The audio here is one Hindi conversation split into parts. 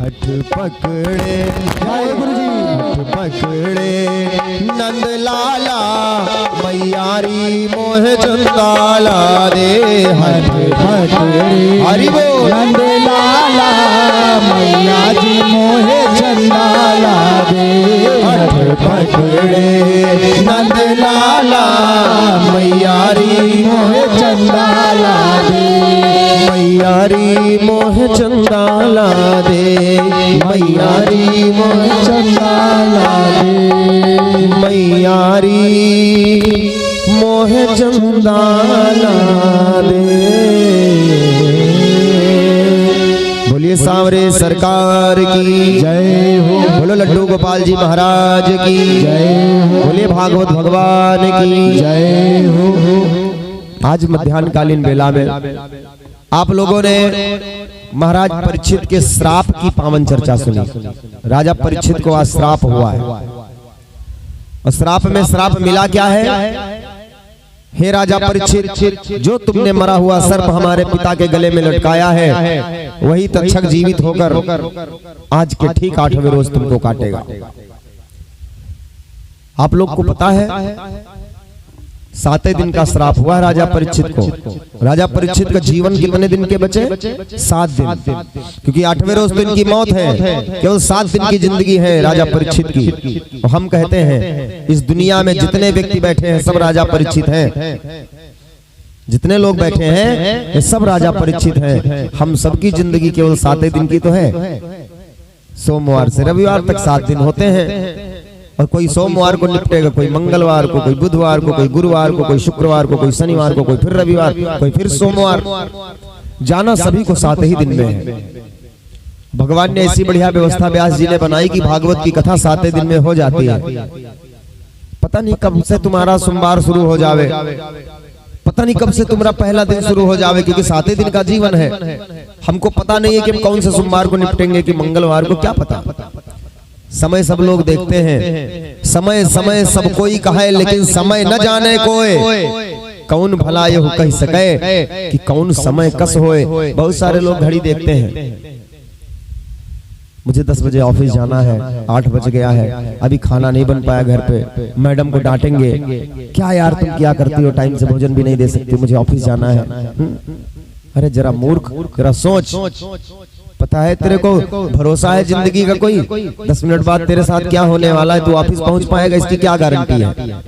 हठ पकड़े, जय गुरुजी, हठ पकड़े नंद लाला मैयारी मोह चंदाला दे। हठ पकड़े हरि बोल नंद लाला मैया जी मोहे चंदाला दे। हठ पकड़े नंद लाला मैयारी मोहे चंदाला दे। मैयारी मोह चंदाला दे, मैयारी मोह चंदाला दे। मैयारी मोह चंदाला दे। बोलिए सांवरे सरकार की जय हो। बोलो लड्डू गोपाल जी महाराज की जय हो। बोलिए भागवत भगवान की जय हो। आज मध्याह्नकालीन बेला में आप लोगों ने महाराज परीक्षित के श्राप की पावन चर्चा सुनी। राजा परीक्षित को आज श्राप हुआ है और श्राप में श्राप मिला क्या है? हे राजा परीक्षित, जो तुमने मरा हुआ सर्प हमारे पिता के गले में लटकाया है वही तक्षक जीवित होकर आज के ठीक 8वें रोज तुमको काटेगा। आप लोग को पता है 7वें दिन का श्राप हुआ राजा परीक्षित को। राजा परीक्षित का जीवन कितने दिन के बचे? 7 दिन, क्योंकि 8वें रोज दिन की मौत है। केवल 7 दिन की जिंदगी है राजा परीक्षित की। और हम कहते हैं इस दुनिया में जितने व्यक्ति बैठे हैं सब राजा परीक्षित हैं। जितने लोग बैठे हैं ये सब राजा परीक्षित हैं। हम सबकी जिंदगी केवल 7 दिन की तो है। सोमवार से रविवार तक 7 दिन होते हैं और कोई सोमवार को निपटेगा, कोई मंगलवार को, कोई बुधवार को, कोई गुरुवार को, कोई शुक्रवार को, कोई शनिवार को, कोई फिर रविवार, कोई फिर सोमवार। जाना सभी को 7 ही दिन में है। भगवान ने ऐसी बढ़िया व्यवस्था व्यास जी ने बनाई कि भागवत की कथा 7 दिन में हो जाती है। पता नहीं कब से तुम्हारा सोमवार शुरू हो जावे, पता नहीं कब से तुम्हारा पहला दिन शुरू हो जावे, क्योंकि 7 दिन का जीवन है। हमको पता नहीं है कि हम कौन से सोमवार को निपटेंगे कि मंगलवार को, क्या पता। समय सब लोग देखते हैं, समय समय सब कोई कहे लेकिन समय न जाने कोई। कौन भला यह कह सके कि कौन समय कस होए। बहुत सारे लोग घड़ी देखते हैं, मुझे 10 बजे ऑफिस जाना है, 8 बज गया है, अभी खाना नहीं बन पाया घर पे, मैडम को डांटेंगे, क्या यार तुम क्या करती हो, टाइम से भोजन भी नहीं दे सकती, मुझे ऑफिस जाना है। अरे जरा मूर्ख, जरा सोच। पता है तेरे को भरोसा है जिंदगी का कोई 10 मिनट बाद तेरे साथ क्या होने वाला है? तू ऑफिस पहुंच पाएगा इसकी क्या गारंटी है?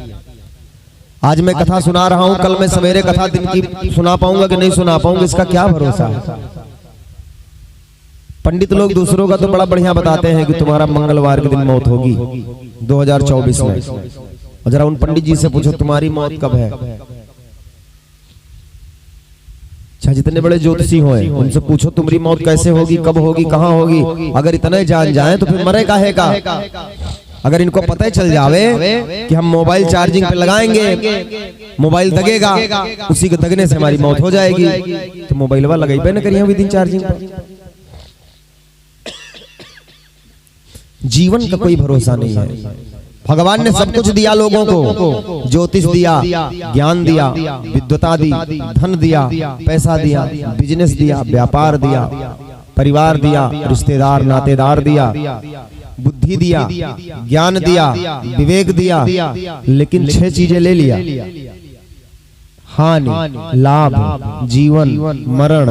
आज मैं कथा सुना रहा हूं, कल मैं सवेरे कथा दिन की सुना पाऊंगा कि नहीं सुना पाऊंगा, इसका क्या भरोसा है? पंडित लोग दूसरों का तो बड़ा बढ़िया बताते हैं कि तुम्हारा मंगलवार के दिन मौत होगी 2024 में। और जरा उन पंडित जी से पूछो तुम्हारी मौत कब है? जितने बड़े ज्योतिषी हों उनसे पूछो तुम्हारी मौत कैसे होगी, कब होगी, कहाँ होगी। अगर इतने जान जाए तो फिर मरे काहे का? अगर इनको पता ही चल जावे कि हम मोबाइल चार्जिंग पे लगाएंगे, मोबाइल दगेगा, उसी के दगने से हमारी मौत हो जाएगी, तो मोबाइल वाला लगाई पे न करिए विद इन चार्जिंग पर। जीवन का कोई भरोसा नहीं है। भगवान ने सब कुछ दिया लोगों को, ज्योतिष दिया, ज्ञान दिया, विद्वता दी, धन दिया, पैसा दिया, बिजनेस दिया, व्यापार दिया, परिवार दिया, रिश्तेदार नातेदार दिया, बुद्धि दिया, ज्ञान दिया, विवेक दिया, लेकिन 6 चीजें ले लिया। हानि, लाभ, जीवन, मरण,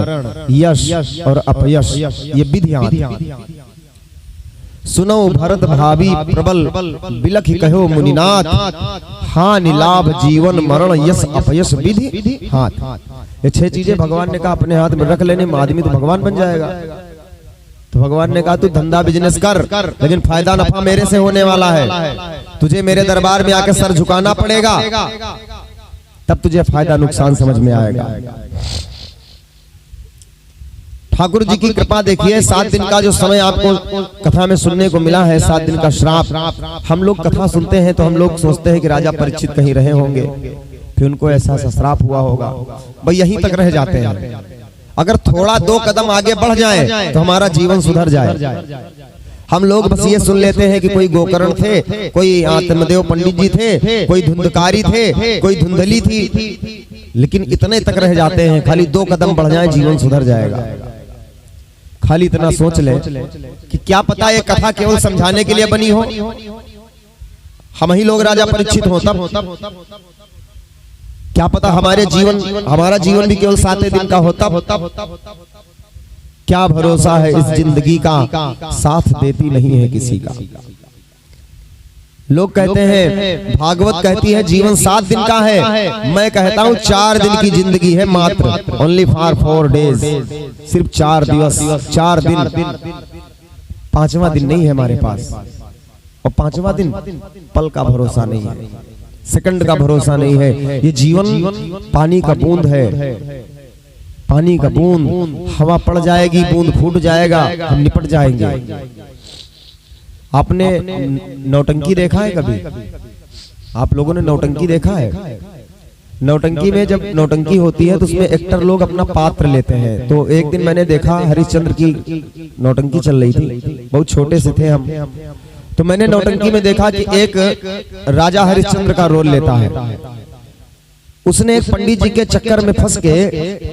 यश और अपयश, ये विधियां। सुनो भरत भावी प्रबल बिलख कहो मुनिनाथ, हानि लाभ जीवन मरण यश अपयश विधि हाथ। ये 6 चीजें भगवान ने कहा अपने हाथ में रख लेने में आदमी तो भगवान बन जाएगा। तो भगवान ने कहा तू धंधा बिजनेस कर, लेकिन फायदा नफा मेरे से होने वाला है। तुझे मेरे दरबार में आके सर झुकाना पड़ेगा, तब तुझे फायदा नुकसान समझ में आएगा। ठाकुर जी की कृपा देखिए, 7 दिन का जो समय आपको कथा में सुनने को मिला है, 7 दिन का श्राप। हम लोग कथा सुनते हैं तो हम लोग सोचते हैं कि राजा परीक्षित कहीं रहे होंगे, फिर उनको ऐसा श्राप हुआ होगा, भाई यहीं तक रह जाते हैं। अगर थोड़ा 2 कदम आगे बढ़ जाए तो हमारा जीवन सुधर जाए। हम लोग बस ये सुन लेते हैं कि कोई गोकर्ण थे, कोई आत्मदेव पंडित जी थे, कोई धुंधकारी थे, कोई धुंधली थी, लेकिन इतने तक रह जाते हैं। खाली 2 कदम बढ़ जाए जीवन सुधर जाएगा। खाली इतना सोच ले कि क्या पता ये कथा केवल समझाने के लिए बनी हो, हम ही लोग राजा परीक्षित हो तब, क्या पता हमारा जीवन भी केवल 7 दिन का होता। क्या भरोसा है इस जिंदगी का, साथ देती नहीं है किसी का। लोग कहते हैं, भागवत कहती है जीवन 7 दिन का है, मैं कहता हूं 4 दिन की जिंदगी है मात्र, ओनली फॉर 4 डेज, सिर्फ 4 दिवस, 4 दिन। 5वां दिन नहीं है हमारे पास, और 5वां दिन पल का भरोसा नहीं है, सेकंड का भरोसा नहीं है। ये जीवन पानी का बूंद है, पानी का बूंद, हवा पड़ जाएगी, बूंद फूट जाएगा, हम निपट जाएंगे। आपने नौटंकी देखा है कभी? आप लोगों ने नौटंकी देखा है? नौटंकी में जब नौटंकी होती है तो उसमें एक्टर लोग अपना पात्र लेते हैं। तो एक दिन मैंने देखा हरिश्चंद्र की नौटंकी चल रही थी, बहुत छोटे से थे हम, तो मैंने नौटंकी में देखा कि एक राजा हरिश्चंद्र का रोल लेता है। उसने एक पंडित जी के चक्कर में फंस के,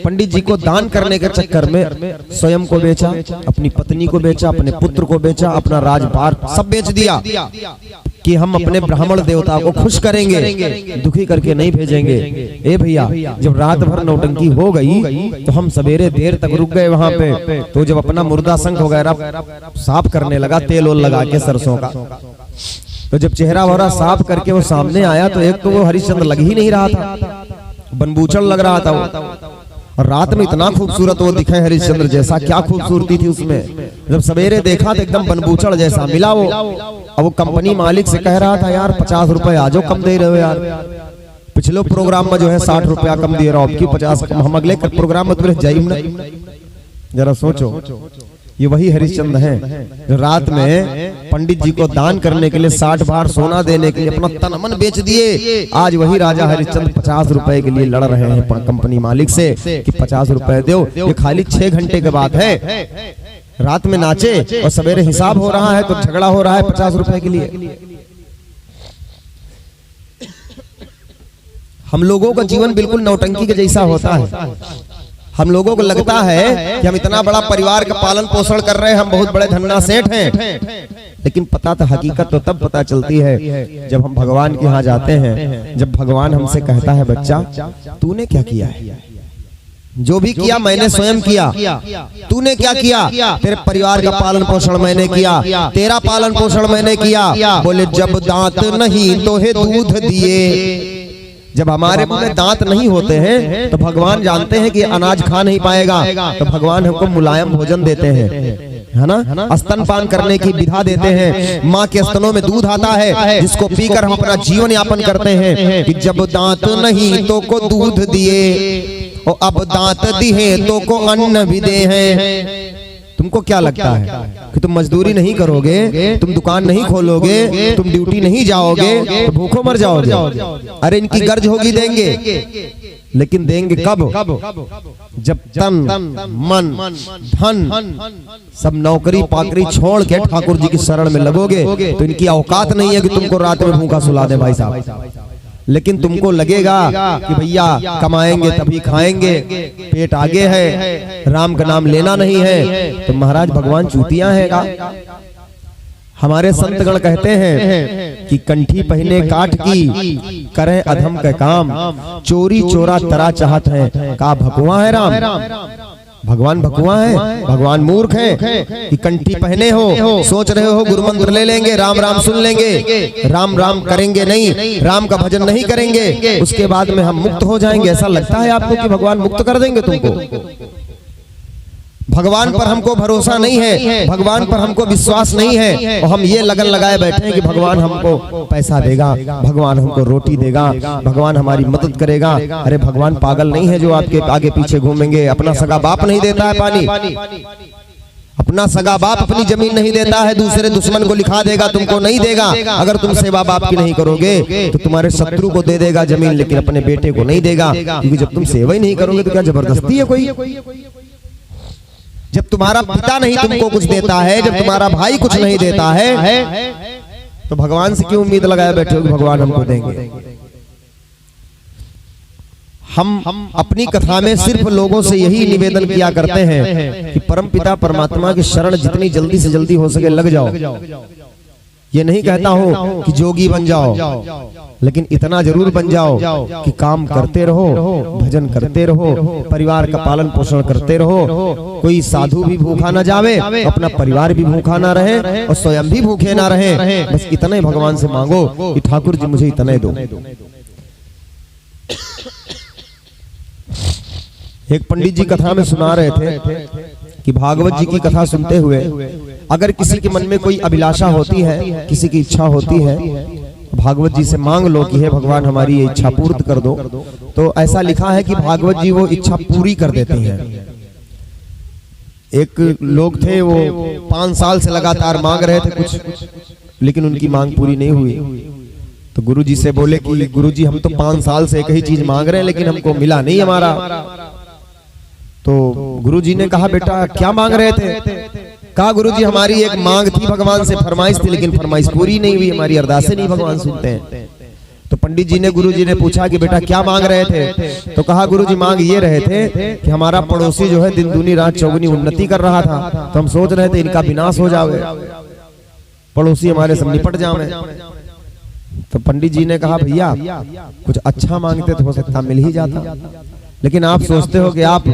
पंडित जी को दान करने के चक्कर में स्वयं को बेचा, अपनी पत्नी को बेचा, अपने पुत्र को बेचा, अपना राजपाट सब बेच दिया कि हम अपने ब्राह्मण देवता को खुश करेंगे, दुखी करके नहीं भेजेंगे। ए भैया, जब रात भर नौटंकी हो गई तो हम सवेरे देर तक रुक गए वहां पे। तो जब अपना मुर्दा शंख वगैरह साफ करने लगा, तेल ओल लगा के सरसों का, तो जब चेहरा वहरा साफ करके वो सामने आया तो एक तो वो हरिश्चंद्र लग ही नहीं रहा था, बनबूचड़ लग रहा था वो। और रात में इतना खूबसूरत वो दिखे हरिश्चंद्र जैसा, क्या खूबसूरती थी उसमें। जब सवेरे देखा तो एकदम बनबूचड़ जैसा मिला वो। अब वो कंपनी मालिक से कह रहा था, यार 50 रुपए आ जाओ, कम दे रहे हो यार, पिछले प्रोग्राम में जो है 60 रुपया कम दे रहा हूं, आपकी 50 कम, हम अगले प्रोग्राम में तुम्हें जाइम ना। जरा सोचो, ये वही हरिश्चंद्र हैं जो रात में पंडित जी को दान करने के लिए 60 बार सोना देने के लिए अपना तन मन बेच दिए। आज वही राजा हरिश्चंद्र 50 रुपए के लिए लड़ रहे हैं कंपनी मालिक से कि 50 रुपए दो। ये खाली 6 घंटे के बाद है, रात में नाचे और सवेरे हिसाब हो रहा है तो झगड़ा हो रहा है 50 रुपए के लिए। हम लोगों का जीवन बिल्कुल नौटंकी के जैसा होता है। हम लोगों को लगता है कि हम इतना बड़ा परिवार का पालन पोषण कर रहे हैं, हम बहुत बड़े धन्ना सेठ हैं, लेकिन पता तो हकीकत तो तब पता चलती है जब हम भगवान के यहाँ जाते हैं। जब भगवान हमसे कहता है, बच्चा तूने क्या किया है, जो भी किया मैंने स्वयं किया, तूने क्या किया, तेरे परिवार का पालन पोषण मैंने किया, तेरा पालन पोषण मैंने किया। बोले जब दांत नहीं तो है दूध दिए। जब हमारे मुंह में दांत नहीं होते हैं तो भगवान जानते हैं कि अनाज खा नहीं पाएगा, तो भगवान हमको मुलायम भोजन देते हैं, है ना, स्तनपान करने की विधा देते हैं। माँ के स्तनों में दूध आता है जिसको पीकर हम अपना जीवन यापन करते हैं। कि जब दांत नहीं तो को दूध दिए, और अब दांत दिए तो को अन्न भी दे हैं। तुमको क्या लगता है कि तुम मजदूरी नहीं करोगे, तुम दुकान नहीं खोलोगे, तुम ड्यूटी नहीं जाओगे तो भूखों मर जाओगे? अरे इनकी गर्ज होगी देंगे, लेकिन देंगे कब? जब तन मन धन सब नौकरी पाकरी छोड़ के ठाकुर जी की शरण में लगोगे। तो इनकी औकात नहीं है कि तुमको रात में भूखा सुला दे भाई साहब। लेकिन तुमको लगेगा कि भैया कमाएंगे तभी खाएंगे, पेट आगे है, राम का नाम लेना नहीं है, तो महाराज भगवान चूतियां है का? हमारे संतगण कहते हैं कि कंठी पहने काठ की, करें अधम के काम, चोरी चोरा तरा चाहत है, का भगवान है राम? भगवान भगवान है, भगवान मूर्ख है कि कंठी पहने हो, सोच रहे हो गुरु मंत्र ले लेंगे, राम राम सुन लेंगे, राम राम करेंगे नहीं, राम का भजन नहीं करेंगे, उसके बाद में हम मुक्त हो जाएंगे। ऐसा लगता है आपको कि भगवान मुक्त कर देंगे तुमको? भगवान पर हमको भरोसा नहीं है, भगवान पर हमको विश्वास नहीं है, और हम ये लगन लगाए बैठे हैं कि भगवान हमको पैसा देगा, भगवान हमको रोटी देगा, भगवान हमारी मदद करेगा। अरे भगवान पागल नहीं है जो आपके आगे पीछे घूमेंगे। अपना सगा बाप नहीं देता है पानी, अपना सगा बाप अपनी जमीन नहीं देता है, दूसरे दुश्मन को लिखा देगा, तुमको नहीं देगा। अगर तुम सेवा बाप की नहीं करोगे तो तुम्हारे शत्रु को दे देगा जमीन, लेकिन अपने बेटे को नहीं देगा, क्योंकि जब तुम सेवा ही नहीं करोगे तो क्या जबरदस्ती है कोई? जब तुम्हारा पिता नहीं तुमको कुछ देता है, जब तुम्हारा भाई कुछ नहीं देता है, तो भगवान से क्यों उम्मीद लगाए बैठे हो कि भगवान हमको देंगे? हम अपनी कथा में सिर्फ लोगों से यही निवेदन किया करते हैं कि परम पिता परमात्मा की शरण जितनी जल्दी से जल्दी हो सके लग जाओ। ये नहीं कहता हूं कि जोगी बन जाओ, लेकिन इतना जरूर बन जाओ कि काम करते रहो, भजन करते रहो, परिवार का पालन पोषण करते रहो। कोई साधु भी भूखा ना जावे, अपना परिवार भी भूखा ना रहे और स्वयं भी भूखे ना रहे। बस इतना ही भगवान से मांगो कि ठाकुर जी मुझे इतना ही दो। एक पंडित जी कथा में सुना रहे थे कि भागवत जी की कथा सुनते हुए अगर किसी के मन में कोई अभिलाषा होती है, किसी की इच्छा होती है, भागवत जी से मांग लो कि हे भगवान हमारी ये इच्छा पूर्ण कर दो। तो ऐसा लिखा है कि भागवत जी वो इच्छा पूरी कर देते हैं। एक लोग थे, वो 5 साल से लगातार मांग रहे थे कुछ, लेकिन उनकी मांग पूरी नहीं हुई। तो गुरु जी से बोले कि गुरु जी हम तो 5 साल से एक ही चीज मांग रहे हैं, लेकिन हमको मिला नहीं हमारा। तो गुरु जी ने कहा बेटा क्या मांग रहे थे? कहा गुरु जी हमारी एक मांग थी, भगवान से फरमाइश थी, लेकिन फरमाइश पूरी नहीं हुई, हमारी अरदासें नहीं भगवान सुनते हैं। तो पंडित जी ने गुरु जी ने पूछा कि बेटा क्या मांग रहे थे? तो कहा गुरु जी मांग ये रहे थे कि हमारा पड़ोसी जो है दिन दूनी रात चौगुनी उन्नति कर रहा था, तो हम सोच रहे थे इनका विनाश हो जावे, पड़ोसी हमारे सब निपट जावे। तो पंडित जी ने कहा भैया कुछ अच्छा मांगते तो हो सकता मिल ही जाता, लेकिन आप सोचते हो कि आप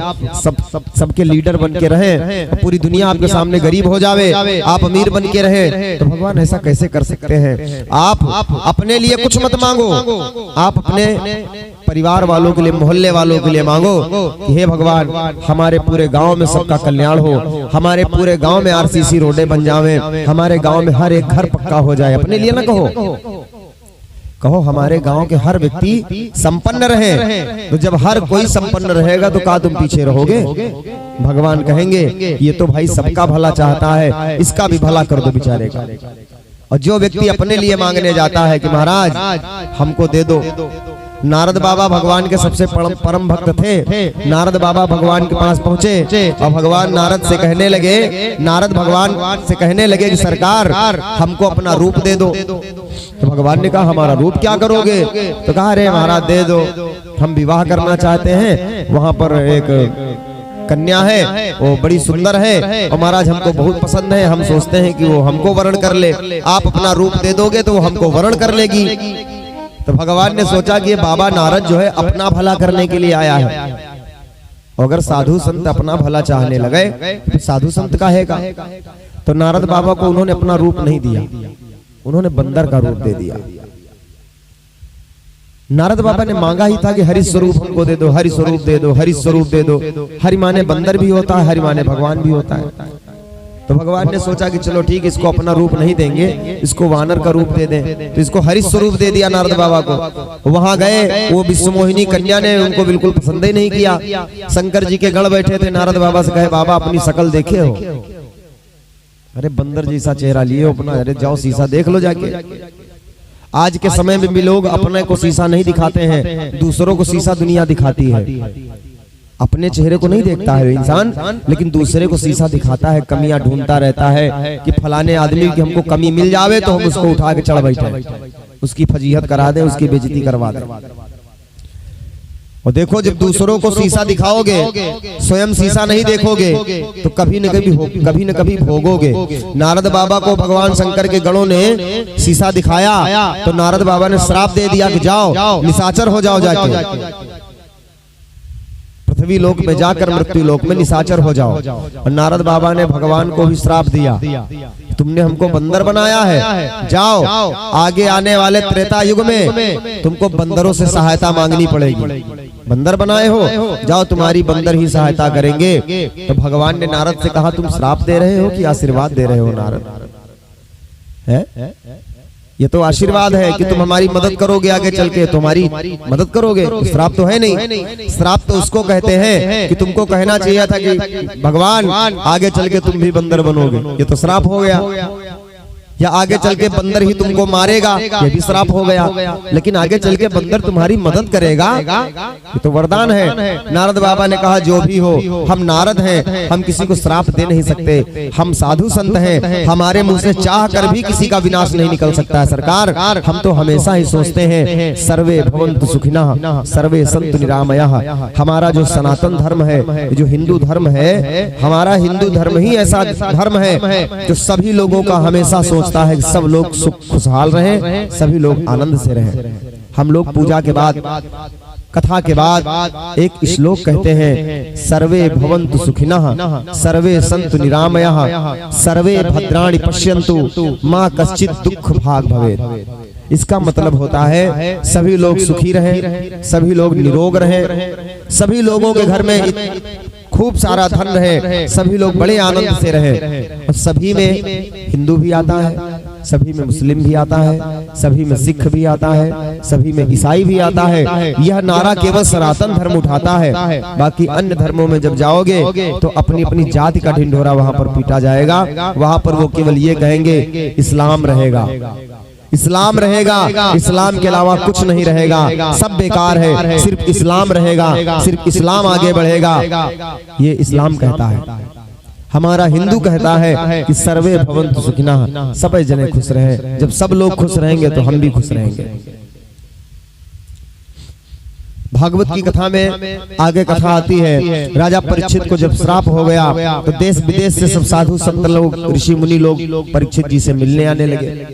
सबके लीडर बन के रहें, पूरी दुनिया आपके सामने गरीब हो जावे, आप अमीर बन के रहे। तो भगवान ऐसा कैसे कर सकते हैं? आप अपने लिए कुछ मत मांगो, आप अपने परिवार वालों के लिए, मोहल्ले वालों के लिए मांगो कि हे भगवान हमारे पूरे गांव में सबका कल्याण हो, हमारे पूरे गांव में आरसीसी रोडें बन जावे, हमारे गांव में हर एक घर पक्का हो जाए। अपने लिए ना कहो हमारे गांव के हर व्यक्ति संपन्न रहे। तो जब हर कोई संपन्न रहेगा तो क्या तुम पीछे रहोगे? भगवान कहेंगे ये तो भाई सबका भला चाहता है, इसका भी भला कर दो बेचारे का। और जो व्यक्ति अपने लिए मांगने जाता है कि महाराज हमको दे दो। नारद बाबा भगवान के सबसे परम भक्त थे। नारद बाबा भगवान के पास पहुंचे और भगवान नारद से कहने लगे, नारद भगवान से कहने लगे कि सरकार हमको अपना रूप दे दो। तो भगवान ने कहा हमारा रूप क्या करोगे? तो कहा अरे महाराज दे दो, हम विवाह करना चाहते हैं, वहां पर एक कन्या है वो बड़ी सुंदर है और महाराज हमको बहुत पसंद है, हम सोचते हैं कि वो हमको वरण कर ले, आप अपना रूप दे दोगे तो वो हमको वरण कर लेगी। तो भगवान ने सोचा कि ये बाबा नारद जो है अपना भला करने के लिए आया है, अगर साधु संत अपना भला चाहने लगे तो साधु संत का है का? तो नारद बाबा को उन्होंने अपना रूप नहीं दिया, उन्होंने बंदर का रूप दे दिया। नारद बाबा ने मांगा ही था कि हरि स्वरूप हमको दे दो, हरि स्वरूप दे दो, हरि स्वरूप दे दो। हरि माने बंदर भी होता है, हरि माने भगवान भी होता है। तो भगवान ने सोचा कि चलो ठीक, इसको अपना रूप नहीं देंगे, इसको वानर का रूप दे दें। तो इसको हरि स्वरूप दे दिया नारद बाबा को। वहां गए, वो विश्वमोहिनी कन्या ने उनको बिल्कुल पसंद ही नहीं किया। शंकर जी के गढ़ बैठे थे, नारद बाबा से कहे बाबा अपनी शकल देखे हो? अरे बंदर जैसा चेहरा लिए हो अपना, अरे जाओ शीशा देख लो जाके। आज के समय में भी लोग अपने को शीशा नहीं दिखाते हैं, दूसरों को शीशा दुनिया दिखाती है। अपने चेहरे को नहीं देखता है इंसान, लेकिन दूसरे को शीशा दिखाता है, कमियां ढूंढता रहता है कि फलाने आदमी की हमको कमी मिल जावे तो हम उसको उठा के चढ़ बैठे, उसकी फजीहत करा दें, उसकी बेइज्जती करवा दें। और देखो जब दूसरों को शीशा दिखाओगे, स्वयं शीशा नहीं देखोगे तो कभी न कभी भोगोगे। नारद बाबा को भगवान शंकर के गणों ने शीशा दिखाया तो नारद बाबा ने श्राप दे दिया कि जाओ निशाचर हो जाओ, जाके पृथ्वी लोक में जाकर मृत्यु लोक में निशाचर हो जाओ। और नारद बाबा ने भगवान को भी श्राप दिया, तुमने हमको बंदर बनाया है, जाओ आगे आने वाले त्रेता युग में तुमको बंदरों से सहायता मांगनी पड़ेगी। बंदर बनाए हो, जाओ तुम्हारी बंदर ही सहायता करेंगे। तो भगवान ने नारद से कहा तुम श्राप दे रहे हो कि आशीर्वाद दे रहे हो? नारद है ये तो आशीर्वाद है कि तुम हमारी मदद करोगे, आगे चल के तुम्हारी मदद करोगे। श्राप तो है नहीं। श्राप तो उसको कहते हैं कि तुमको कहना चाहिए था कि भगवान आगे चल के तुम भी बंदर बनोगे, ये तो श्राप हो गया। या आगे चल के बंदर ही तुमको मारेगा, ये भी श्राप हो गया। लेकिन आगे चल के बंदर तुम्हारी मदद करेगा, ये तो वरदान है। नारद बाबा ने कहा जो भी हो, हम नारद हैं, हम किसी को श्राप दे नहीं सकते, हम साधु संत हैं, हमारे मुंह से चाह कर भी किसी का विनाश नहीं निकल सकता है सरकार। हम तो हमेशा ही सोचते हैं सर्वे भवन्तु सुखिनः सर्वे सन्तु निरामयः। हमारा जो सनातन धर्म है, जो हिंदू धर्म है, हमारा हिंदू धर्म ही ऐसा धर्म है जो सभी लोगों का हमेशा सोचता है कि सब लोग सुख खुशहाल रहें, सभी लोग आनंद से रहें। हम लोग पूजा के बाद, कथा के बाद एक श्लोक कहते हैं, सर्वे भवन्तु सुखिनः सर्वे सन्तु निरामयः सर्वे भद्राणि पश्यन्तु माँ कश्चित् दुःख भाग् भवेत्। इसका मतलब होता है सभी लोग सुखी रहें, सभी लोग निरोग रहें, सभी लोगों के घर में खूब सारा धन रहे, सभी लोग बड़े आनंद से रहे। और सभी में हिंदू भी आता है, सभी में मुस्लिम भी आता है, सभी में सिख भी आता है, सभी में ईसाई भी आता है। यह नारा केवल सनातन धर्म उठाता है। बाकी अन्य धर्मों में जब जाओगे तो अपनी अपनी जाति का ढिंढोरा वहां पर पीटा जाएगा। वहां पर वो केवल ये कहेंगे इस्लाम रहेगा, इस्लाम रहेगा, इस्लाम के अलावा कुछ नहीं रहेगा, सब बेकार है, सिर्फ इस्लाम रहेगा, सिर्फ इस्लाम आगे बढ़ेगा। ये इस्लाम कहता है। हमारा हिंदू कहता है कि सर्वे भवन्तु सुखिनः, सब जने खुश रहे। जब सब लोग खुश रहेंगे तो हम भी खुश रहेंगे। भागवत की कथा में आगे कथा आती है, राजा परीक्षित को जब श्राप हो गया तो देश विदेश से सब साधु संत लोग, ऋषि मुनि लोग परीक्षित जी से मिलने आने लगे।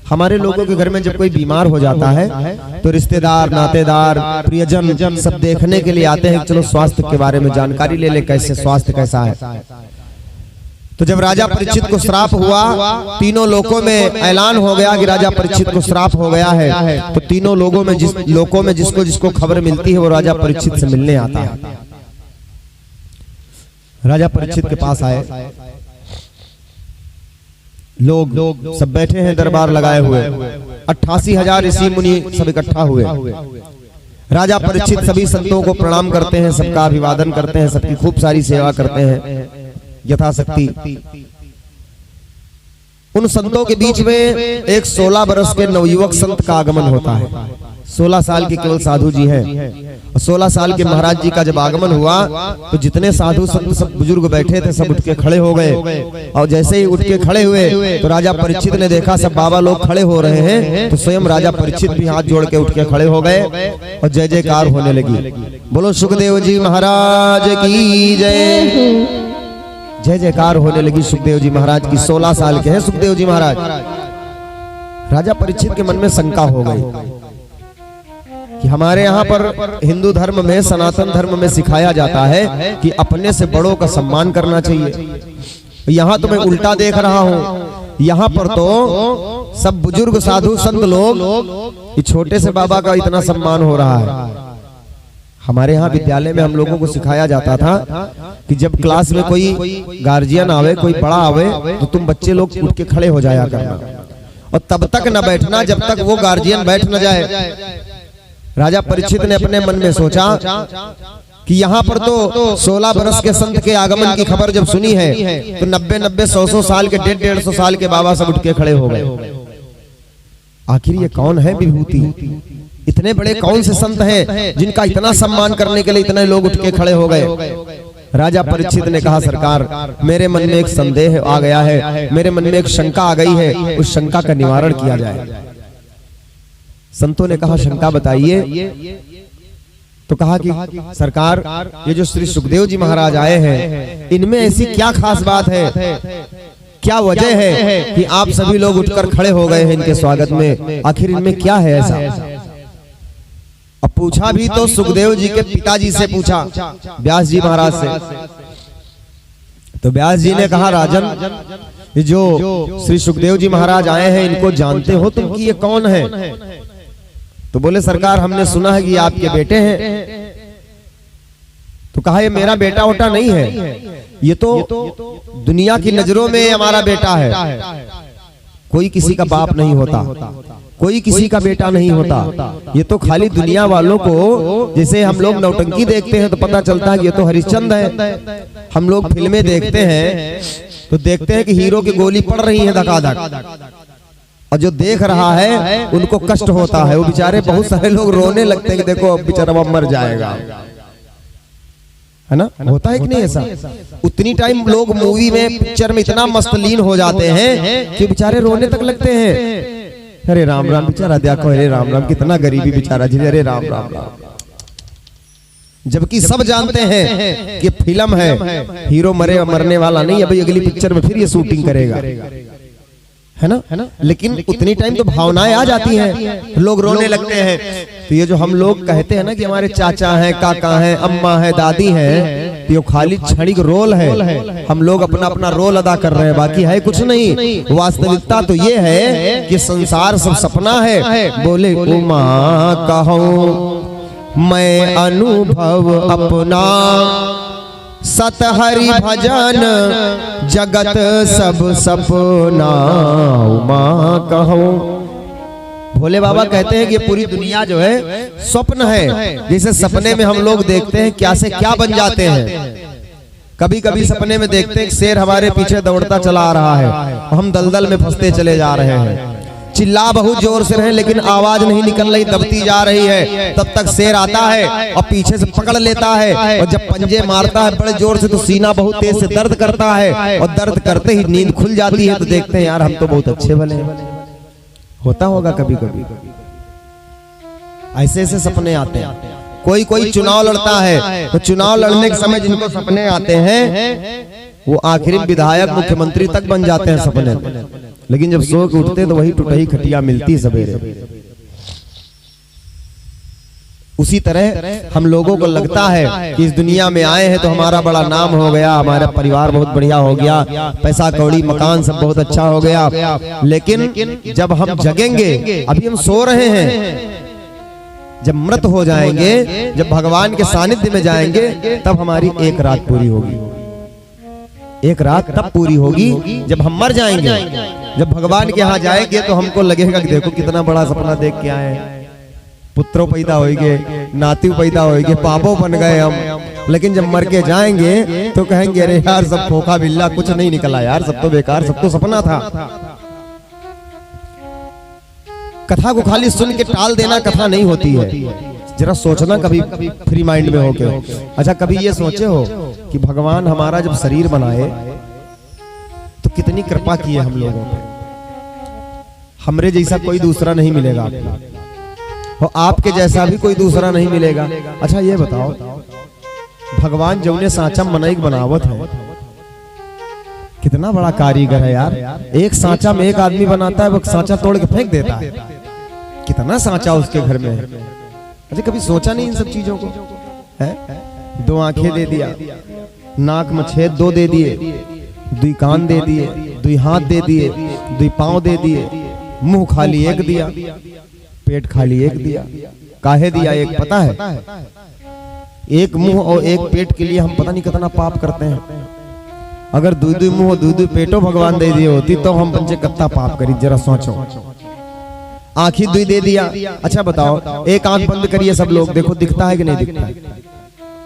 हमारे लोगों के घर में जब कोई बीमार हो जाता है तो रिश्तेदार, नातेदार, प्रियजन सब देखने के लिए आते हैं, चलो स्वास्थ्य के बारे में जानकारी ले ले, कैसे स्वास्थ्य कैसा है। तो जब राजा परीक्षित को श्राप हुआ, तीनों लोकों में ऐलान हो गया कि राजा परीक्षित को श्राप हो गया है, तो तीनों लोगों में जिसको जिसको खबर मिलती है वो राजा परीक्षित से मिलने आता है। राजा परीक्षित के पास आए, लोग सब बैठे हैं, दरबार लगाए हुए, 88,000 ऋषि मुनि सब इकट्ठा हुए। राजा परीक्षित सभी संतों को प्रणाम करते हैं, सबका अभिवादन करते हैं, सबकी खूब सारी सेवा करते हैं यथाशक्ति। उन संतों के बीच में एक 16 वर्ष के नवयुवक संत का आगमन होता है। 16 साल के केवल साधु जी हैं। और 16 साल के महाराज जी का जब आगमन हुआ तो जितने साधु संत सब बुजुर्ग बैठे थे सब उठ के खड़े हो गए। और जैसे ही उठ के खड़े हुए तो राजा परीक्षित ने देखा सब बाबा लोग खड़े हो रहे हैं, तो स्वयं राजा परीक्षित भी हाथ जोड़ के उठ के खड़े हो गए और जय जयकार होने लगी। बोलो सुखदेव जी महाराज की जय। जय जयकार होने लगी सुखदेव जी महाराज की। 16 साल के हैं सुखदेव जी महाराज। राजा परीक्षित के मन में शंका हो गई कि हमारे यहाँ पर हिंदू धर्म में, सनातन धर्म में सिखाया जाता है कि अपने से बड़ों का सम्मान करना चाहिए। यहाँ तो मैं उल्टा देख रहा हूँ, यहाँ पर तो सब बुजुर्ग साधु संत लोग छोटे से बाबा का इतना सम्मान हो रहा है। हमारे यहाँ विद्यालय में हम लोगों को सिखाया जाता था कि जब क्लास में कोई गार्जियन आवे, कोई बड़ा आवे, तो तुम बच्चे लोग उठ के खड़े हो जाया करना और तब तक न बैठना जब तक वो गार्जियन बैठ न जाए। राजा परीक्षित ने अपने मन में सोचा कि यहाँ पर तो 16 वर्ष के संत के आगमन की खबर जब सुनी है तो 90-90, 100-100 साल के, 150-150 साल के बाबा सब उठ के खड़े हो गए। आखिर ये कौन है विभूति? इतने बड़े कौन से संत हैं जिनका इतना सम्मान करने के लिए इतने लोग उठ के खड़े हो गए? राजा परीक्षित ने कहा, सरकार मेरे मन में एक संदेह आ गया है, मेरे मन में एक शंका आ गई है, उस शंका का निवारण किया जाए। संतों ने कहा शंका बताइए। तो कहा कि सरकार ये जो श्री सुखदेव जी महाराज आए हैं, इनमें ऐसी क्या खास बात है, क्या वजह है कि आप सभी लोग उठकर खड़े हो गए हैं इनके स्वागत में? आखिर इनमें क्या है ऐसा? अब पूछा भी तो सुखदेव जी के पिताजी से पूछा, व्यास जी महाराज से। तो व्यास जी ने कहा, राजन जो श्री सुखदेव जी महाराज आए हैं इनको जानते हो तुम कि ये कौन है? तो बोले सरकार हमने सुना है कि आपके बेटे हैं। तो कहा ये मेरा बेटा वोटा नहीं है, ये तो दुनिया की नजरों में हमारा बेटा है। कोई किसी का बाप नहीं होता, कोई किसी का बेटा नहीं होता। ये तो खाली दुनिया वालों को, जैसे हम लोग नौटंकी देखते हैं तो पता चलता है कि ये तो हरिश्चंद्र है। हम लोग फिल्में देखते हैं तो देखते हैं कि हीरो की गोली पड़ रही है धकाधक, और जो देख रहा है उनको कष्ट होता है। वो बेचारे बहुत सारे लोग रोने लगते हैं कि देखो अब बेचारा मर जाएगा, है ना? होता है कि नहीं ऐसा? उतनी टाइम लोग मूवी में, पिक्चर में इतना मस्तलीन हो जाते हैं कि बेचारे रोने तक लगते हैं। अरे राम राम बेचारा, देखो अरे राम राम, कितना गरीबी बेचारा जी, अरे राम राम राम। जबकि सब जानते हैं कि फिल्म है, हीरो मरने वाला नहीं, अभी अगली पिक्चर में फिर ये शूटिंग करेगा, है ना? लेकिन उतनी टाइम तो भावनाएं आ जाती हैं, लोग रोने लगते हैं। तो ये जो हम लोग कहते हैं ना कि हमारे चाचा हैं, काका हैं, अम्मा है, दादी हैं, तो ये खाली क्षणिक रोल है। हम लोग अपना अपना रोल अदा कर रहे हैं, बाकी है कुछ नहीं। वास्तविकता तो ये है कि संसार सब सपना है। बोले उमा कहो मैं अनुभव अपना, सत हरि भजन जगत सब सपना। उमा कहो, भोले बाबा कहते हैं कि पूरी दुनिया जो है स्वप्न है। जैसे सपने में हम लोग देखते हैं क्या से क्या बन जाते हैं। कभी कभी सपने में देखते हैं शेर हमारे पीछे दौड़ता चला आ रहा है, हम दलदल में फंसते चले जा रहे हैं। चिल्ला बहुत जोर से रहे लेकिन आवाज नहीं निकल रही, दबती जा रही है। तब तक शेर आता है और पीछे से पकड़ लेता है, और जब पंजे मारता है बड़े जोर से तो सीना बहुत तेज से दर्द करता है, और दर्द करते ही नींद खुल जाती है। तो देखते हैं यार हम तो बहुत अच्छे भले हैं। होता होगा कभी कभी, ऐसे ऐसे सपने आते हैं। कोई कोई चुनाव लड़ता है, तो चुनाव लड़ने के समय जिनको सपने आते हैं वो आखिरी विधायक, मुख्यमंत्री तक बन जाते हैं सपने में। लेकिन जब सो के उठते तो वही टूटी खटिया मिलती सवेरे। उसी तरह हम लोगों को लगता है कि इस दुनिया में आए हैं तो हमारा बड़ा नाम हो गया, हमारा परिवार बहुत बढ़िया हो गया, पैसा कौड़ी मकान सब बहुत अच्छा हो गया। लेकिन जब हम जगेंगे, अभी हम सो रहे हैं, जब मृत हो जाएंगे, जब भगवान के सानिध्य में जाएंगे, तब हमारी एक रात पूरी होगी। एक रात तब पूरी होगी जब हम मर जाएंगे। जब भगवान के यहाँ जाएंगे तो हमको लगेगा कि देखो कितना बड़ा सपना देख के आए हैं, पुत्रों पैदा होएंगे, नाती पैदा होएंगे, पापों बन गए हम। लेकिन जब मर के जाएंगे तो कहेंगे अरे यार सब खोखा बिल्ला, कुछ नहीं निकला यार, सब तो बेकार, सब तो सपना था। कथा को खाली सुन के टाल देना कथा नहीं होती है। जरा सोचना कभी फ्री माइंड में होके। अच्छा कभी ये सोचे हो कि भगवान हमारा जब शरीर बनाए तो कितनी कृपा की है हम लोगों पे। हमरे जैसा कोई दूसरा नहीं मिलेगा और आपके जैसा भी कोई दूसरा नहीं मिलेगा। अच्छा ये बताओ, भगवान जो ने सांचा मनईक बनावत है, कितना बड़ा कारीगर है यार। एक सांचा में एक आदमी बनाता है, वो सांचा तोड़ के फेंक देता है। कितना सांचा उसके घर में है। अच्छा कभी सोचा नहीं इन सब चीजों को? है 2 आंखें दे दिया, नाक में छेद 2 दे दिए, 2 कान दे दिए, 2 हाथ दे दिए, 2 पांव दे दिए, मुंह खाली 1 दिया, पेट खाली 1 दिया। काहे दिया? एक पता है, एक मुंह और एक पेट के लिए हम पता नहीं कितना पाप करते हैं। अगर 2 मुंह और 2 पेटों भगवान दे दिए होती तो हम पंचे कत्ता पाप करी। जरा सोचो, आंखी 2 दे दिया। अच्छा बताओ, एक आंख बंद करिए सब लोग, देखो दिखता है कि नहीं दिखता है?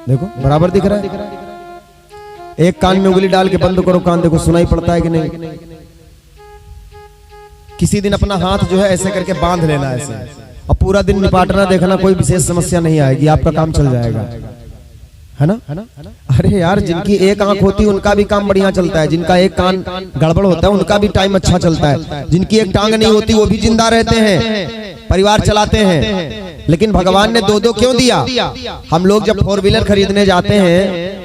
देखो बराबर दिख रहा है। एक कान में उंगली डाल के बंद करो कान, देखो सुनाई पड़ता है कि नहीं? किसी दिन अपना हाथ जो है ऐसे करके बांध लेना ऐसे, और पूरा दिन निपाटना देखना, कोई विशेष समस्या नहीं आएगी, आपका काम चल जाएगा, है ना? अरे यार जिनकी एक आंख होती है उनका भी काम बढ़िया चलता है, जिनका एक कान गड़बड़ होता है उनका भी टाइम अच्छा चलता है, जिनकी एक टांग नहीं होती वो भी जिंदा रहते हैं, परिवार चलाते हैं। लेकिन भगवान ने 2 क्यों दिया? हम लोग जब 4 व्हीलर खरीदने जाते हैं,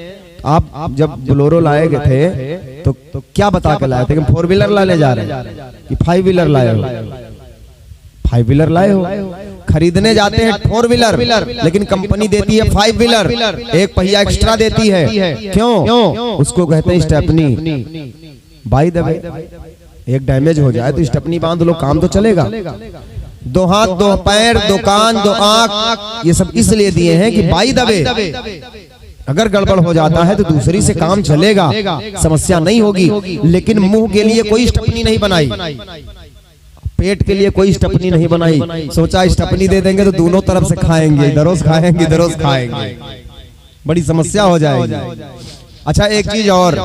आप जब बोलेरो लाए गए थे तो क्या बता के लाए थे कि 4 व्हीलर लाने जा रहे हैं कि 5 व्हीलर लाए हो? 5 व्हीलर लाए हो। खरीदने जाते हैं 4 व्हीलर, लेकिन कंपनी देती है 5 व्हीलर, 1 पहिया एक्स्ट्रा देती है। क्यों? उसको कहते हैं स्टेपनी। बाय द वे, एक डैमेज हो जाए तो स्टेपनी बांध लो, काम तो चलेगा। 2 हाथ 2 पैर 2 कान 2 आंख, ये सब इसलिए दिए हैं कि बाय द वे अगर गड़बड़ हो जाता है तो दूसरी से काम चलेगा, समस्या नहीं होगी। लेकिन मुंह के लिए कोई स्टेपनी नहीं बनाई, पेट के लिए कोई स्टपनी नहीं बनाई। सोचा स्टपनी दे देंगे तो दोनों तरफ से खाएंगे, दरोज खाएंगे, दरोज खाएंगे, बड़ी समस्या हो जाएगी। अच्छा एक चीज और,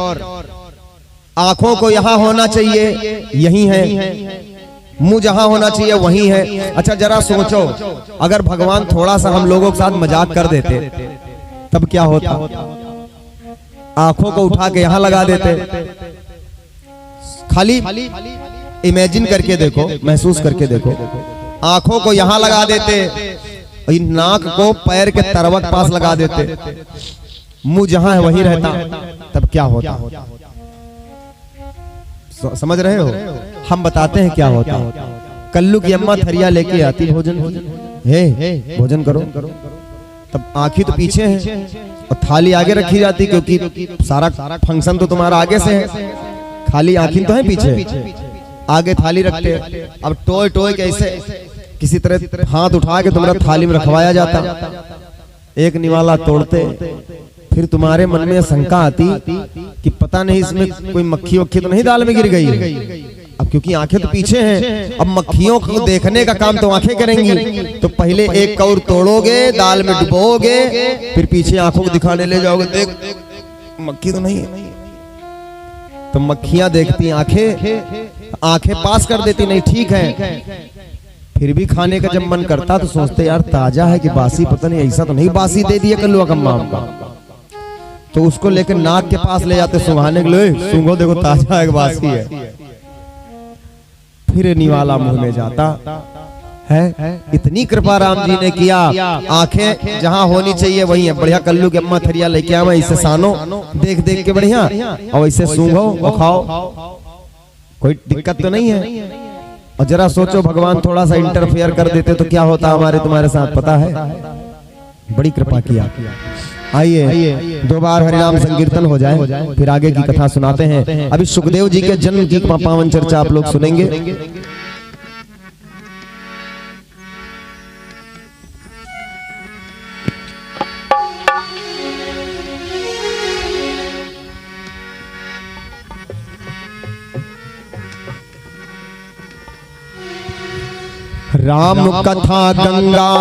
आंखों को यहाँ होना चाहिए, यही है मुंह जहां होना चाहिए वहीं है। अच्छा जरा सोचो, अगर भगवान थोड़ा सा हम लोगों के साथ मजाक कर देते तब क्या होता? आंखों को उठा के यहां लगा देते। खाली इमेजिन करके देखो, महसूस करके देखो, आंखों को यहां लगा देते, नाक को पैर के तरवक पास लगा देते, मुंह जहां है वहीं रहता, तब क्या होता? समझ रहे हो? हम बताते हैं क्या होता। कल्लू की अम्मा थरिया लेके आती, भोजन हे भोजन करो, तब आंखें तो पीछे हैं और थाली आगे रखी जाती, क्योंकि सारा फंक्शन तो तुम्हारा आगे से है, खाली आंखें तो है पीछे, आगे थाली रखते। अब टोय टोय कैसे किसी तरह हाथ उठा के तुम्हारा थाली में रखवाया जाता, एक निवाला तोड़ते, फिर तुम्हारे मन में शंका आती कि पता नहीं इसमें कोई मक्खी वक्खी तो नहीं दाल में गिर गई। अब क्योंकि आंखें तो पीछे हैं, अब मक्खियों को देखने का काम तो आंखें करेंगी, तो पहले एक कौर तोड़ोगे, दाल में डुबोगे, फिर पीछे आंखों को दिखाने ले जाओगे, देख मक्खी तो नहीं है। तो मक्खियां देखती आंखें पास कर देती, नहीं ठीक है। फिर भी खाने का जब मन करता तो सोचते यार ताजा है कि बासी, पता नहीं ऐसा तो नहीं बासी दे दिया कल्लू अम्मा का, तो उसको लेकर नाक के पास ले जाते सुंघाने के लिए, सूंघो देखो ताजा है कि बासी है। फिर निवाला मुंह में जाता है। इतनी कृपा राम जी ने किया, आंखें जहां होनी चाहिए वही है। बढ़िया कल्लू की अम्मा थरिया लेके आवा, इसे सानो देख देख के बढ़िया, और इसे सूंघो और खाओ, कोई दिक्कत तो नहीं है। और जरा सोचो भगवान थोड़ा सा इंटरफेयर कर देते तो क्या होता हमारे तुम्हारे साथ, पता है? बड़ी कृपा किया। आइए 2 बार हरिनाम संकीर्तन हो जाए, फिर आगे की कथा सुनाते हैं। अभी सुखदेव जी के जन्म की पावन चर्चा आप लोग सुनेंगे। राम कथा गंगा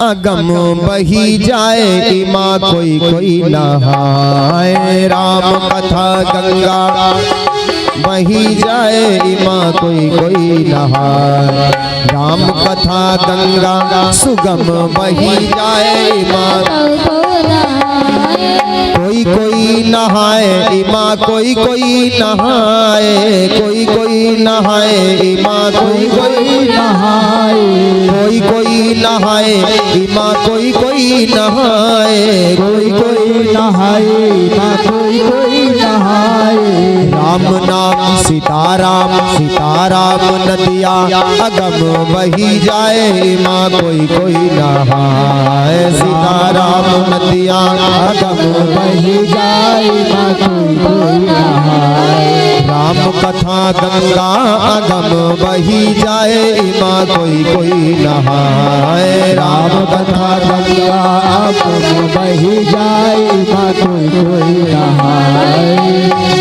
अगम बही जाए, इमा कोई कोई नहाए। राम कथा गंगा बही जाए, इमा कोई कोई नहाए। राम कथा गंगा सुगम बही जाए, इमा कोई कोई नहाए, इमा कोई कोई नहाए। कोई कोई नहाए, इमा कोई कोई नहाए। कोई कोई नहाए, इमा कोई कोई नहाए। कोई कोई नहाए, इमा कोई कोई नहाए। राम नाम सीताराम, सीताराम नदिया अगम बही जाए, इमा कोई कोई नहाए। सीताराम नदिया अगम बही जाए, इमा कोई कोई नहाए। राम कथा गंगा अगम बही जाए, इमा कोई कोई नहाए। राम कथा गंगा अगम बही जाए, इमा कोई कोई नहाए।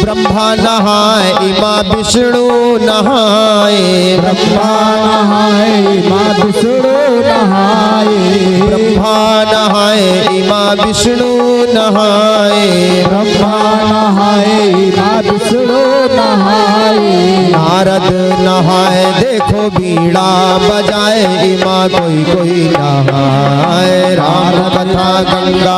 ब्रह्मा नहाए, इमा विष्णु नहाए। ब्रह्मा नहाए, इमा विष्णु नहाए। ब्रह्मा नहाए, इमा विष्णु नहाए। ब्रह्मा नहाए, इमा विष्णु नहाए। नारद नहाए, देखो बीड़ा बजाए, इमा कोई कोई नहाए। राम कथा गंगा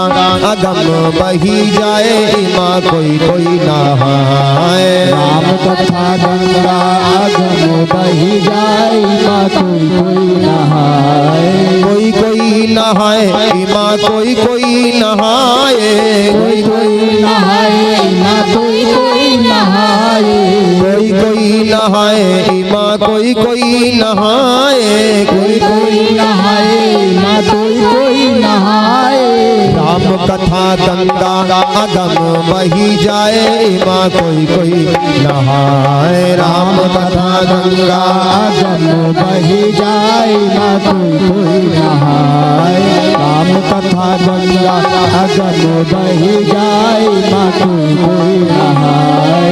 अगम बही जाए, इमा कोई कोई नहाए। राम कथा गंगा अगम बही जाए, इमा कोई कोई नहाए। कोई कोई नहाए, इमा कोई कोई नहाए। कोई कोई नहाए, इमा कोई कोई नहाए। कोई कोई नहाए, इमा कोई कोई नहाए। कोई कोई नहाए, इमा कोई कोई नहाए। राम कथा गंगा अगम बही जाए, इमा कोई कोई नहाए। राम कथा गंगा अगम बही जाए, इमा कोई कोई नहाए। राम कथा गंगा अगम बही जाए, इमा कोई कोई नहाए।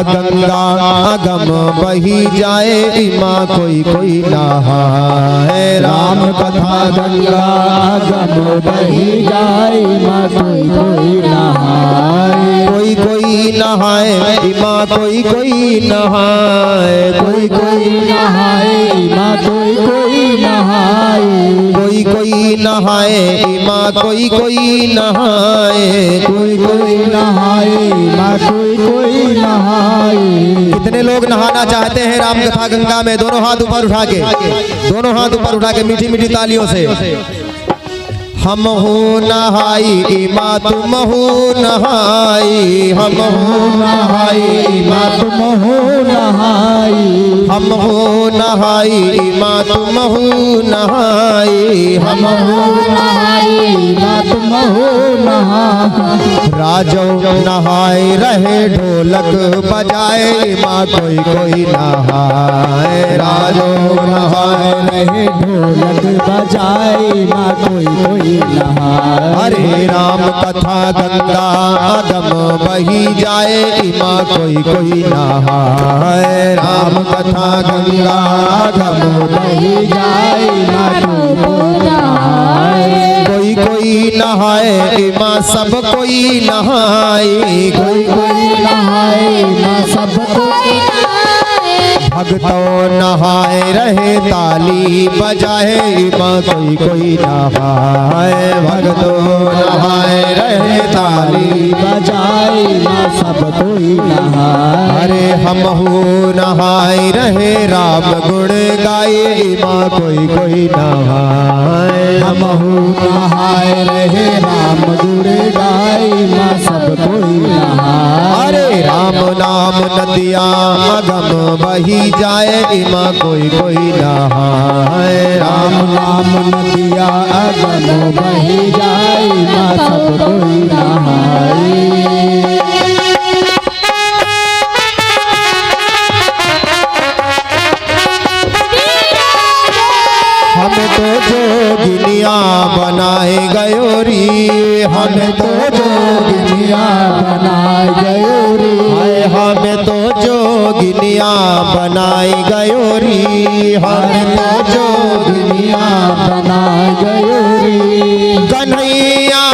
गंगा अगम बही जाए इमा कोई कोई नहाए। राम कथा गंगा अगम बही जाए माँ कोई कोई नहाए। कोई कोई नहाए इमा कोई कोई नहाए। कोई कोई नहाए माँ कोई कोई नहाए। कोई कोई नहाए इमा कोई कोई नहाए। कोई कोई नहाए माँ कोई कोई नहाए। कितने लोग नहाना चाहते हैं राम कथा गंगा में? दोनों हाथ ऊपर उठा के, दोनों हाथ ऊपर उठा के मीठी मीठी तालियों से। हम हो नहाई इमा तुम हो नहाई। हम हो नहाई माँ तुम हो नहाई। हम हो नहाई इमा तुम हो नहाई। हम हो नहाई माँ तुम हो नहाई। राजो नहाए रहे ढोलक बजाए माँ कोई कोई नहाए। राजो नहाए रहे ढोलक बजाए माँ कोई कोई नहाए। हरे राम कथा गंगा अगम बही जाए इमा कोई कोई नहाए। राम कथा गंगा अगम बही जाए माँ कोई कोई नहाए। कोई कोई नहाए इमा सब कोई नहाए। कोई कोई नहाए माँ सब कोई नहाए। भक्तों नहाए रहे ताली बजाए इमा कोई कोई नहाए। भक्तों नहाए रहे ताली बजाए माँ सब कोई नहाए। अरे हम हो नहाए रहे राम गुण गाए इमा कोई कोई नहाए। हम हो नहाए रहे राम गुण गाए माँ सब कोई नहाए। अरे राम नाम नदिया अगम बही जाए इमा कोई कोई नहाए। राम नाम नदिया अगम बही जाए माँ सब कोई नहाए। हम तो जोगिनिया बनाए गयोरी। हम तो जोगिनिया बनाए गयोरी। हाय हम तो जोगिनिया बनाए गयोरी। हम तो जोगिनिया बनाए गयोरी। कन्हैया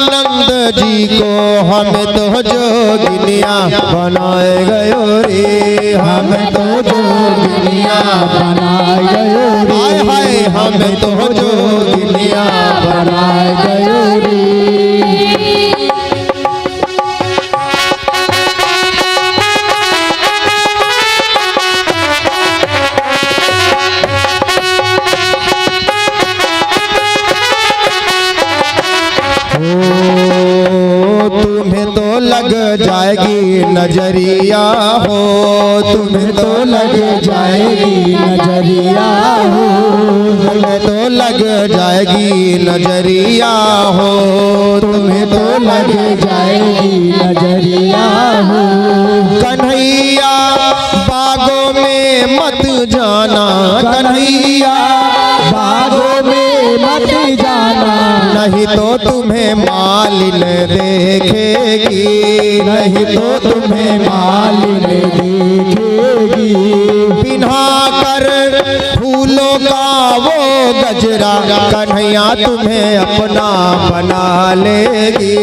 नंद जी को हम तो जोगिनिया बनाए गयोरी। हम तो जोगिनिया बनाए गयोरी। हाय हाय हम तो जोगिनिया बनाए गयोरी। तुम्हें तो लग जाएगी नजरिया हो। तुम्हें तो लग जाएगी नजरिया हो। तुम्हें तो लग जाएगी नजरिया हो। तुम्हें तो लग जाएगी नजरिया हो। कन्हैया बागों में मत जाना। कन्हैया बागों में मत जाना। नहीं तो तुम्हें मालिन देखेगी। नहीं तो तुम्हें मालिन देखेगी। पिन्हा कर फूलों का वो गजरा कन्हैया तुम्हें अपना बना लेगी।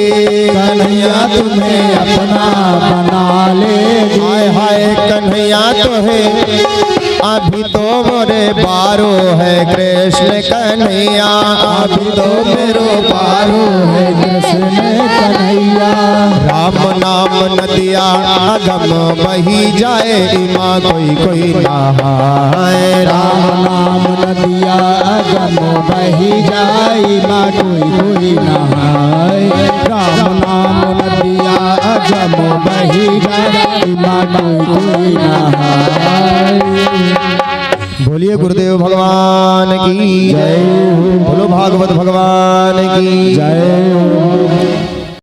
कन्हैया तुम्हें अपना बना लेगी। हाय हाय कन्हैया तुम्हें अभी तो मोरे बारो है कृष्ण कन्हैया। अभी तो मेरो बारो है कृष्ण कन्हैया। राम नाम नदिया अगम बही जाए इमा कोई कोई नहाए। राम नाम नदिया अगम बही जाए माँ कोई कोई नहाए। राम नाम नदिया अगम बही जाए माँ कोई कोई नहाए। बोलिए गुरुदेव भगवान की जय। बोलो भागवत भगवान की जय।